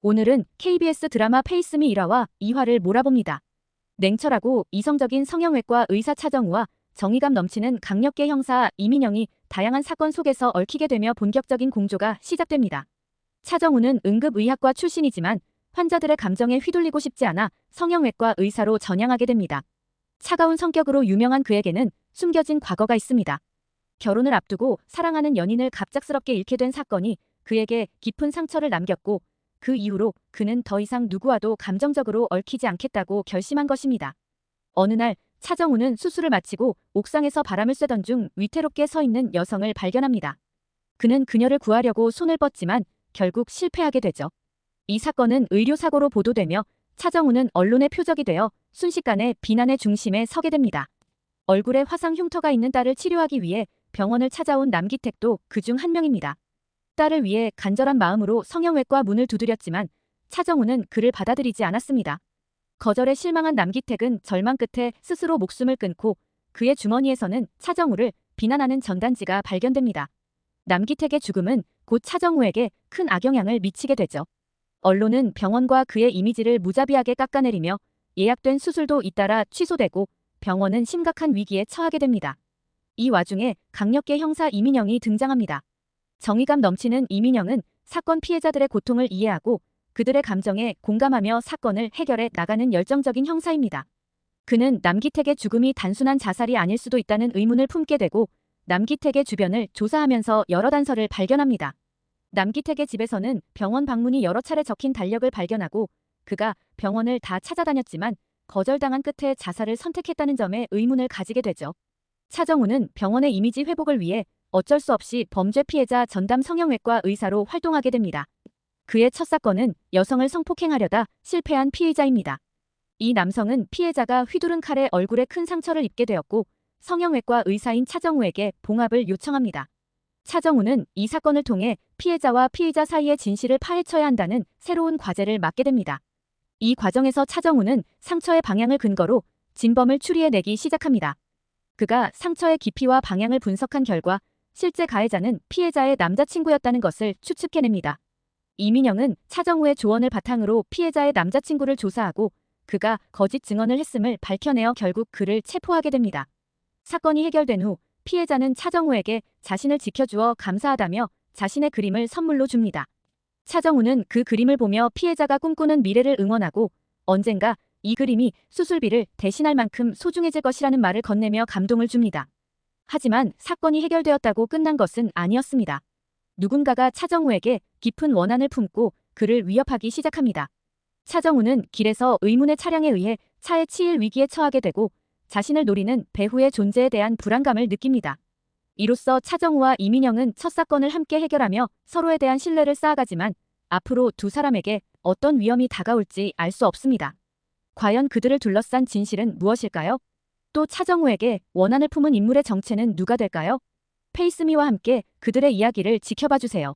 오늘은 KBS 드라마 페이스미 1화와 2화를 몰아봅니다. 냉철하고 이성적인 성형외과 의사 차정우와 정의감 넘치는 강력계 형사 이민영이 다양한 사건 속에서 얽히게 되며 본격적인 공조가 시작됩니다. 차정우는 응급의학과 출신이지만 환자들의 감정에 휘둘리고 싶지 않아 성형외과 의사로 전향하게 됩니다. 차가운 성격으로 유명한 그에게는 숨겨진 과거가 있습니다. 결혼을 앞두고 사랑하는 연인을 갑작스럽게 잃게 된 사건이 그에게 깊은 상처를 남겼고 그 이후로 그는 더 이상 누구와도 감정적으로 얽히지 않겠다고 결심한 것입니다. 어느 날 차정우는 수술을 마치고 옥상에서 바람을 쐬던 중 위태롭게 서 있는 여성을 발견합니다. 그는 그녀를 구하려고 손을 뻗지만 결국 실패하게 되죠. 이 사건은 의료사고로 보도되며 차정우는 언론의 표적이 되어 순식간에 비난의 중심에 서게 됩니다. 얼굴에 화상 흉터가 있는 딸을 치료하기 위해 병원을 찾아온 남기택도 그중 한 명입니다. 딸을 위해 간절한 마음으로 성형외과 문을 두드렸지만 차정우는 그를 받아들이지 않았습니다. 거절에 실망한 남기택은 절망 끝에 스스로 목숨을 끊고 그의 주머니에서는 차정우를 비난하는 전단지가 발견됩니다. 남기택의 죽음은 곧 차정우에게 큰 악영향을 미치게 되죠. 언론은 병원과 그의 이미지를 무자비하게 깎아내리며 예약된 수술도 잇따라 취소되고 병원은 심각한 위기에 처하게 됩니다. 이 와중에 강력계 형사 이민영이 등장합니다. 정의감 넘치는 이민영은 사건 피해자들의 고통을 이해하고 그들의 감정에 공감하며 사건을 해결해 나가는 열정적인 형사입니다. 그는 남기택의 죽음이 단순한 자살이 아닐 수도 있다는 의문을 품게 되고 남기택의 주변을 조사하면서 여러 단서를 발견합니다. 남기택의 집에서는 병원 방문이 여러 차례 적힌 달력을 발견하고 그가 병원을 다 찾아다녔지만 거절당한 끝에 자살을 선택했다는 점에 의문을 가지게 되죠. 차정우는 병원의 이미지 회복을 위해 어쩔 수 없이 범죄 피해자 전담 성형외과 의사로 활동하게 됩니다. 그의 첫 사건은 여성을 성폭행하려다 실패한 피의자입니다. 이 남성은 피해자가 휘두른 칼에 얼굴에 큰 상처를 입게 되었고 성형외과 의사인 차정우에게 봉합을 요청합니다. 차정우는 이 사건을 통해 피해자와 피의자 사이의 진실을 파헤쳐야 한다는 새로운 과제를 맡게 됩니다. 이 과정에서 차정우는 상처의 방향을 근거로 진범을 추리해내기 시작합니다. 그가 상처의 깊이와 방향을 분석한 결과 실제 가해자는 피해자의 남자친구였다는 것을 추측해냅니다. 이민영은 차정우의 조언을 바탕으로 피해자의 남자친구를 조사하고 그가 거짓 증언을 했음을 밝혀내어 결국 그를 체포하게 됩니다. 사건이 해결된 후 피해자는 차정우에게 자신을 지켜주어 감사하다며 자신의 그림을 선물로 줍니다. 차정우는 그 그림을 보며 피해자가 꿈꾸는 미래를 응원하고 언젠가 이 그림이 수술비를 대신할 만큼 소중해질 것이라는 말을 건네며 감동을 줍니다. 하지만 사건이 해결되었다고 끝난 것은 아니었습니다. 누군가가 차정우에게 깊은 원한을 품고 그를 위협하기 시작합니다. 차정우는 길에서 의문의 차량에 의해 차에 치일 위기에 처하게 되고 자신을 노리는 배후의 존재에 대한 불안감을 느낍니다. 이로써 차정우와 이민영은 첫 사건을 함께 해결하며 서로에 대한 신뢰를 쌓아가지만 앞으로 두 사람에게 어떤 위험이 다가올지 알 수 없습니다. 과연 그들을 둘러싼 진실은 무엇일까요? 또 차정우에게 원한을 품은 인물의 정체는 누가 될까요? 페이스미와 함께 그들의 이야기를 지켜봐주세요.